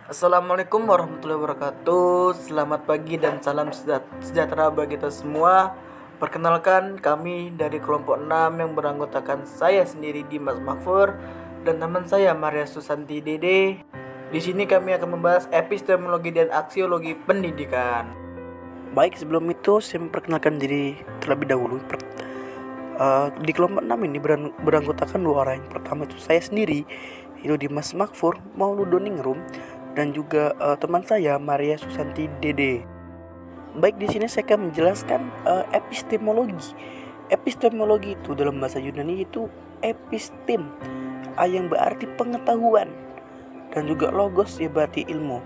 Assalamualaikum warahmatullahi wabarakatuh. Selamat pagi dan salam sejahtera bagi kita semua. Perkenalkan, kami dari kelompok 6 yang beranggotakan saya sendiri Dimas Mahfur dan teman saya Maria Susanti Dede. Di sini kami akan membahas epistemologi dan aksiologi pendidikan. Baik, sebelum itu saya memperkenalkan diri terlebih dahulu. Di kelompok 6 ini beranggotakan dua orang. Yang pertama itu saya sendiri, itu Dimas Makfur Mauludoningrum, dan juga teman saya Maria Susanti Dede. Baik, di sini saya akan menjelaskan epistemologi. Epistemologi itu dalam bahasa Yunani itu epistem, yang berarti pengetahuan, dan juga logos ya berarti ilmu.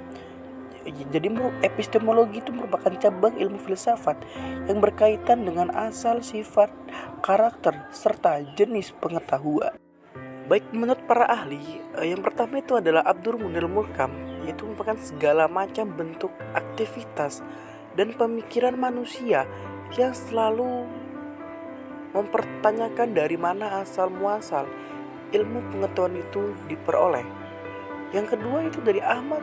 Jadi epistemologi itu merupakan cabang ilmu filsafat yang berkaitan dengan asal, sifat, karakter, serta jenis pengetahuan. Baik, menurut para ahli, yang pertama itu adalah Abdur Munir Mulkam, yaitu merupakan segala macam bentuk aktivitas dan pemikiran manusia yang selalu mempertanyakan dari mana asal muasal ilmu pengetahuan itu diperoleh. Yang kedua itu dari Ahmad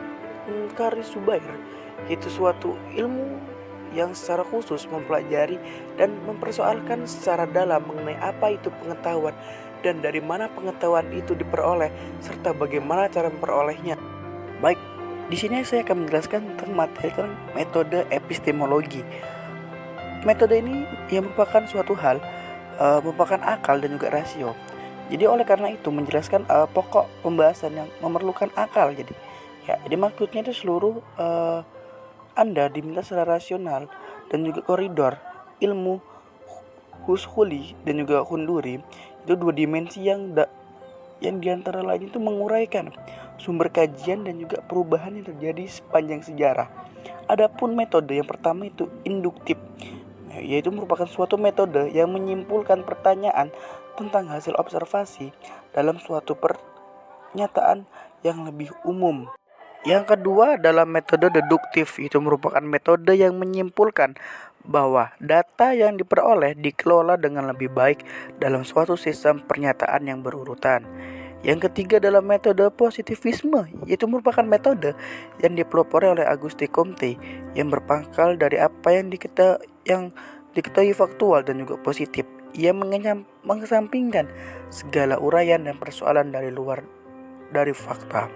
Kari Subair, yaitu suatu ilmu yang secara khusus mempelajari dan mempersoalkan secara dalam mengenai apa itu pengetahuan dan dari mana pengetahuan itu diperoleh serta bagaimana cara memperolehnya. Baik, di sini saya akan menjelaskan tentang metode epistemologi. Metode ini yang merupakan suatu hal, merupakan akal dan juga rasio. Jadi oleh karena itu menjelaskan pokok pembahasan yang memerlukan akal. Jadi maksudnya itu seluruh Anda diminta secara rasional dan juga koridor ilmu Huxley dan juga Hunduri itu dua dimensi yang diantara lain itu menguraikan sumber kajian dan juga perubahan yang terjadi sepanjang sejarah. Adapun metode yang pertama itu induktif, yaitu merupakan suatu metode yang menyimpulkan pertanyaan tentang hasil observasi dalam suatu pernyataan yang lebih umum. Yang kedua adalah metode deduktif, itu merupakan metode yang menyimpulkan bahwa data yang diperoleh dikelola dengan lebih baik dalam suatu sistem pernyataan yang berurutan. Yang ketiga adalah metode positivisme, yaitu merupakan metode yang dipelopori oleh Auguste Comte yang berpangkal dari apa yang diketahui faktual dan juga positif. Ia mengesampingkan segala uraian dan persoalan dari luar dari fakta.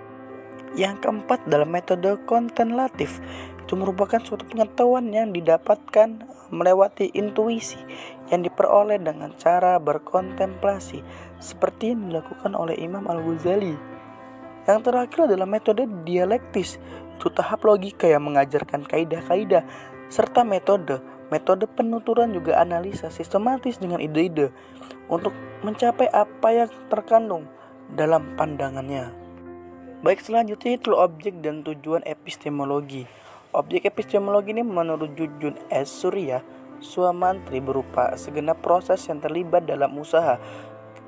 Yang keempat dalam metode kontemplatif, itu merupakan suatu pengetahuan yang didapatkan melewati intuisi yang diperoleh dengan cara berkontemplasi seperti yang dilakukan oleh Imam Al-Ghazali. Yang terakhir adalah metode dialektis, itu tahap logika yang mengajarkan kaidah-kaidah serta metode penuturan juga analisa sistematis dengan ide-ide untuk mencapai apa yang terkandung dalam pandangannya. Baik, selanjutnya itu objek dan tujuan epistemologi. Objek epistemologi ini menurut Jujun S. Surya Suamantri berupa segenap proses yang terlibat dalam usaha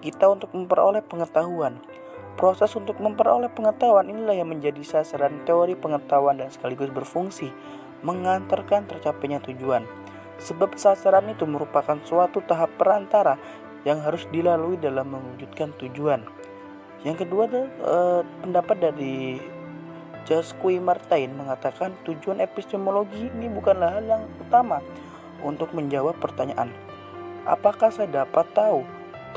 kita untuk memperoleh pengetahuan. Proses untuk memperoleh pengetahuan inilah yang menjadi sasaran teori pengetahuan dan sekaligus berfungsi mengantarkan tercapainya tujuan. Sebab sasaran itu merupakan suatu tahap perantara yang harus dilalui dalam mewujudkan tujuan. Yang kedua adalah pendapat dari Jacques Martin mengatakan tujuan epistemologi ini bukanlah hal yang utama untuk menjawab pertanyaan apakah saya dapat tahu,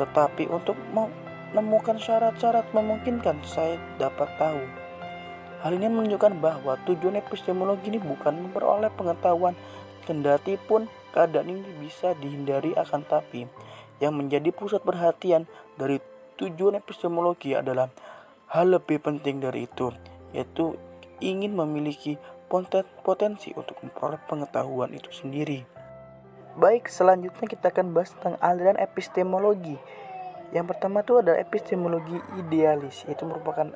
tetapi untuk menemukan syarat-syarat memungkinkan saya dapat tahu. Hal ini menunjukkan bahwa tujuan epistemologi ini bukan memperoleh pengetahuan, kendati pun keadaan ini bisa dihindari, akan tapi yang menjadi pusat perhatian dari tujuan epistemologi adalah hal lebih penting dari itu, yaitu ingin memiliki potensi untuk memperoleh pengetahuan itu sendiri. Baik, selanjutnya kita akan bahas tentang aliran epistemologi. Yang pertama itu adalah epistemologi idealis, yaitu merupakan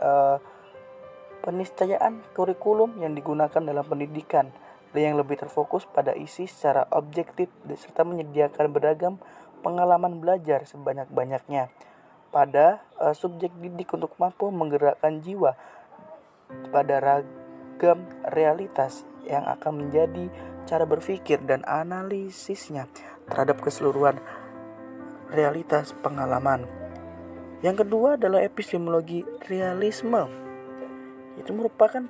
peniscayaan kurikulum yang digunakan dalam pendidikan yang lebih terfokus pada isi secara objektif serta menyediakan beragam pengalaman belajar sebanyak-banyaknya pada subjek didik untuk mampu menggerakkan jiwa pada ragam realitas yang akan menjadi cara berpikir dan analisisnya terhadap keseluruhan realitas pengalaman. Yang kedua adalah epistemologi realisme, Itu merupakan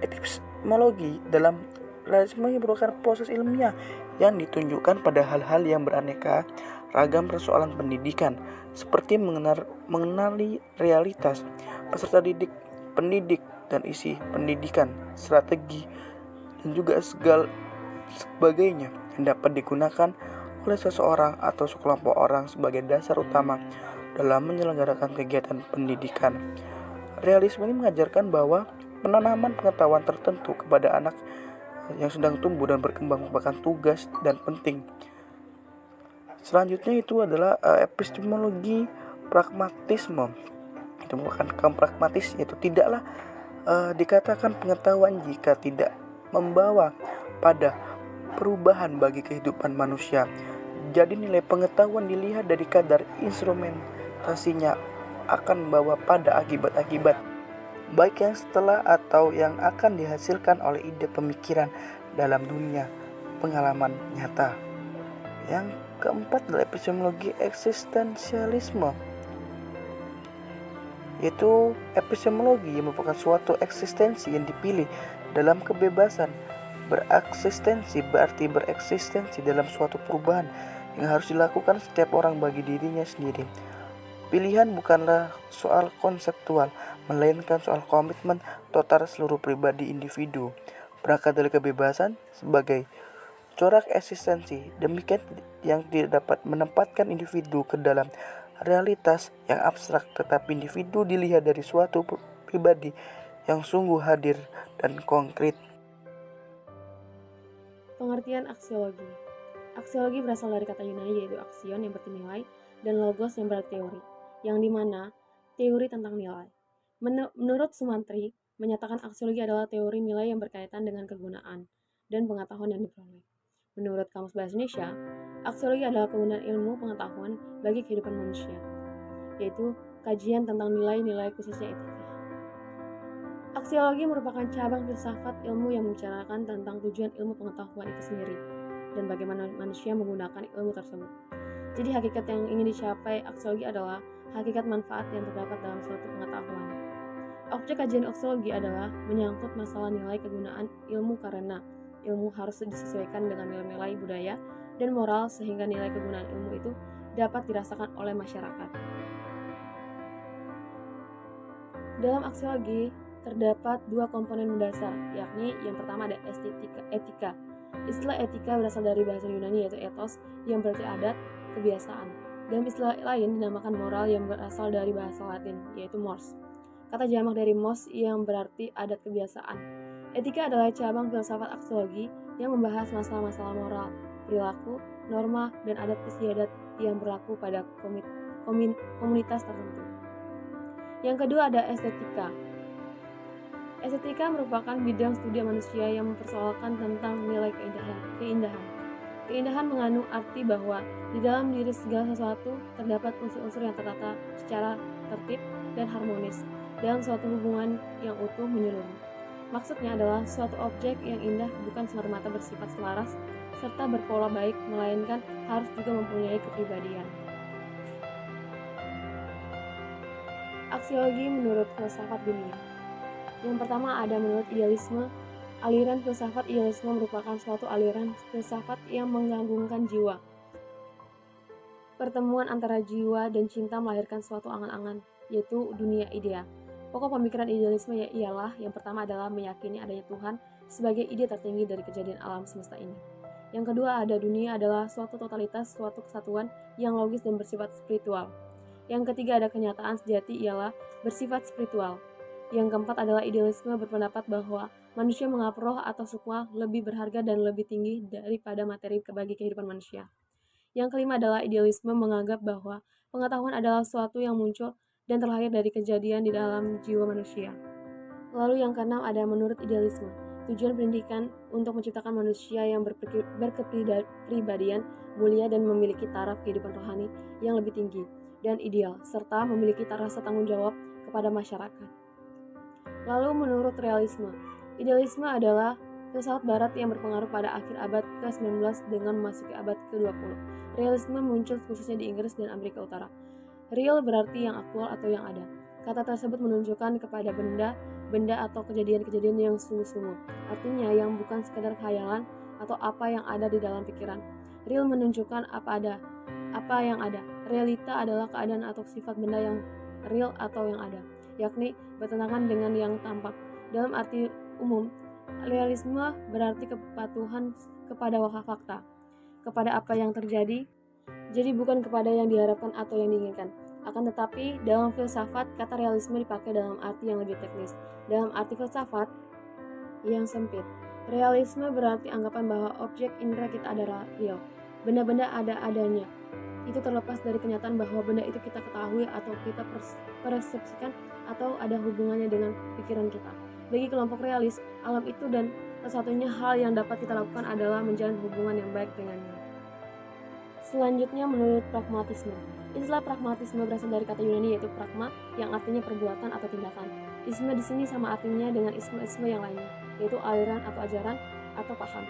epistemologi. Dalam realisme yang merupakan proses ilmiah yang ditunjukkan pada hal-hal yang beraneka ragam persoalan pendidikan, seperti mengenali realitas peserta didik, pendidik, dan isi pendidikan, strategi, dan juga segala sebagainya yang dapat digunakan oleh seseorang atau sekelompok orang sebagai dasar utama dalam menyelenggarakan kegiatan pendidikan. Realisme ini mengajarkan bahwa penanaman pengetahuan tertentu kepada anak yang sedang tumbuh dan berkembang merupakan tugas dan penting. Selanjutnya itu adalah epistemologi pragmatisme. Itu merupakan kaum pragmatis, yaitu tidaklah dikatakan pengetahuan jika tidak membawa pada perubahan bagi kehidupan manusia. Jadi nilai pengetahuan dilihat dari kadar instrumentasinya akan membawa pada akibat-akibat, baik yang setelah atau yang akan dihasilkan oleh ide pemikiran dalam dunia pengalaman nyata. Yang keempat adalah epistemologi eksistensialisme, yaitu epistemologi yang merupakan suatu eksistensi yang dipilih dalam kebebasan. Bereksistensi berarti bereksistensi dalam suatu perubahan yang harus dilakukan setiap orang bagi dirinya sendiri. Pilihan bukanlah soal konseptual, melainkan soal komitmen total seluruh pribadi individu. Berangkat dari kebebasan sebagai corak eksistensi, demikian yang tidak dapat menempatkan individu ke dalam realitas yang abstrak, tetapi individu dilihat dari suatu pribadi yang sungguh hadir dan konkret. Pengertian aksiologi. Aksiologi berasal dari kata Yunani yaitu aksion yang berarti nilai dan logos yang berarti teori, yang dimana teori tentang nilai. Menurut Sumantri, menyatakan aksiologi adalah teori nilai yang berkaitan dengan kegunaan dan pengetahuan yang diperoleh. Menurut Kamus Bahasa Indonesia, aksiologi adalah kegunaan ilmu pengetahuan bagi kehidupan manusia, yaitu kajian tentang nilai-nilai khususnya etika. Aksiologi merupakan cabang filsafat ilmu yang membicarakan tentang tujuan ilmu pengetahuan itu sendiri dan bagaimana manusia menggunakan ilmu tersebut. Jadi hakikat yang ingin dicapai aksiologi adalah hakikat manfaat yang terdapat dalam suatu pengetahuan. Objek kajian aksiologi adalah menyangkut masalah nilai kegunaan ilmu karena ilmu harus disesuaikan dengan nilai-nilai budaya dan moral sehingga nilai kegunaan ilmu itu dapat dirasakan oleh masyarakat. Dalam aksiologi terdapat dua komponen mendasar, yakni yang pertama ada etika. Istilah etika berasal dari bahasa Yunani yaitu ethos yang berarti adat, kebiasaan. Dalam istilah lain dinamakan moral yang berasal dari bahasa Latin yaitu mors. Kata jamak dari mos yang berarti adat kebiasaan. Etika adalah cabang filsafat aksiologi yang membahas masalah-masalah moral, perilaku, norma, dan adat istiadat yang berlaku pada komunitas tertentu. Yang kedua ada estetika. Estetika merupakan bidang studi manusia yang mempersoalkan tentang nilai keindahan. Keindahan mengandung arti bahwa di dalam diri segala sesuatu terdapat unsur-unsur yang tertata secara tertib dan harmonis dalam suatu hubungan yang utuh menyeluruh. Maksudnya adalah suatu objek yang indah bukan semata-mata bersifat selaras serta berpola baik, melainkan harus juga mempunyai kepribadian. Aksiologi menurut filsafat dunia. Yang pertama ada menurut idealisme. Aliran filsafat idealisme merupakan suatu aliran filsafat yang menggabungkan jiwa. Pertemuan antara jiwa dan cinta melahirkan suatu angan-angan, yaitu dunia idea. Pokok pemikiran idealisme ialah yang pertama adalah meyakini adanya Tuhan sebagai ide tertinggi dari kejadian alam semesta ini. Yang kedua ada dunia adalah suatu totalitas, suatu kesatuan yang logis dan bersifat spiritual. Yang ketiga ada kenyataan sejati ialah bersifat spiritual. Yang keempat adalah idealisme berpendapat bahwa manusia menganggap roh atau sukma lebih berharga dan lebih tinggi daripada materi bagi kehidupan manusia. Yang kelima adalah idealisme menganggap bahwa pengetahuan adalah sesuatu yang muncul dan terlahir dari kejadian di dalam jiwa manusia. Lalu yang keenam ada menurut idealisme. Tujuan pendidikan untuk menciptakan manusia yang berkepribadian mulia dan memiliki taraf kehidupan rohani yang lebih tinggi dan ideal, serta memiliki rasa tanggung jawab kepada masyarakat. Lalu menurut realisme, idealisme adalah filsafat barat yang berpengaruh pada akhir abad ke-19 dengan memasuki abad ke-20. Realisme muncul khususnya di Inggris dan Amerika Utara. Real berarti yang aktual atau yang ada. Kata tersebut menunjukkan kepada benda benda atau kejadian-kejadian yang sungguh-sungguh. Artinya yang bukan sekadar khayalan atau apa yang ada di dalam pikiran. Real menunjukkan apa yang ada. Realita adalah keadaan atau sifat benda yang real atau yang ada, yakni bertentangan dengan yang tampak. Dalam arti umum, realisme berarti kepatuhan kepada fakta, kepada apa yang terjadi, jadi bukan kepada yang diharapkan atau yang diinginkan. Akan tetapi, dalam filsafat, kata realisme dipakai dalam arti yang lebih teknis. Dalam arti filsafat yang sempit, realisme berarti anggapan bahwa objek indera kita adalah real. Benda-benda ada adanya. Itu terlepas dari kenyataan bahwa benda itu kita ketahui atau kita persepsikan atau ada hubungannya dengan pikiran kita. Bagi kelompok realis, alam itu dan satu-satunya hal yang dapat kita lakukan adalah menjalin hubungan yang baik dengannya. Selanjutnya menurut pragmatisme. Istilah pragmatisme berasal dari kata Yunani yaitu pragma yang artinya perbuatan atau tindakan. Isme di sini sama artinya dengan isme-isme yang lainnya, yaitu aliran atau ajaran atau paham.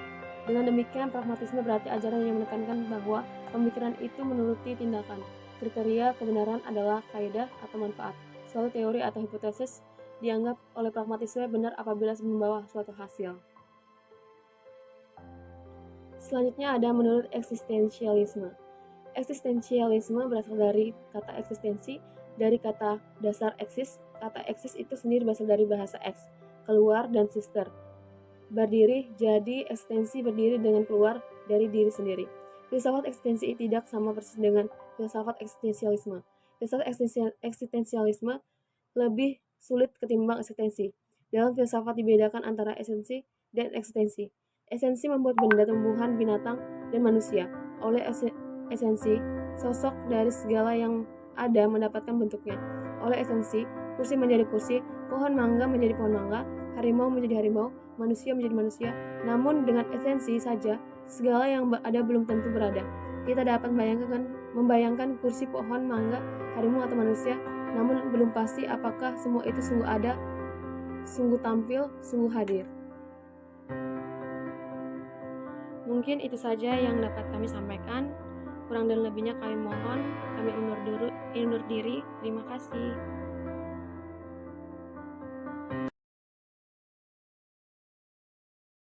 Dengan demikian, pragmatisme berarti ajaran yang menekankan bahwa pemikiran itu menuruti tindakan. Kriteria kebenaran adalah kaidah atau manfaat. Suatu teori atau hipotesis dianggap oleh pragmatisme benar apabila membawa suatu hasil. Selanjutnya ada menurut eksistensialisme. Eksistensialisme berasal dari kata eksistensi, dari kata dasar eksis. Kata eksis itu sendiri berasal dari bahasa eks, keluar, dan sister, berdiri. Jadi eksistensi berdiri dengan keluar dari diri sendiri. Filsafat eksistensi tidak sama persis dengan filsafat eksistensialisme. Filsafat eksistensialisme lebih sulit ketimbang eksistensi. Dalam filsafat dibedakan antara esensi dan eksistensi. Esensi membuat benda, tumbuhan, binatang, dan manusia. Oleh esensi, sosok dari segala yang ada mendapatkan bentuknya. Oleh esensi, kursi menjadi kursi, pohon mangga menjadi pohon mangga, harimau menjadi harimau, manusia menjadi manusia. Namun dengan esensi saja, segala yang ada belum tentu berada. Kita dapat membayangkan kursi, pohon mangga, harimau, atau manusia, namun belum pasti apakah semua itu sungguh ada, sungguh tampil, sungguh hadir. Mungkin itu saja yang dapat kami sampaikan. Kurang dan lebihnya kami mohon, kami undur diri. Terima kasih.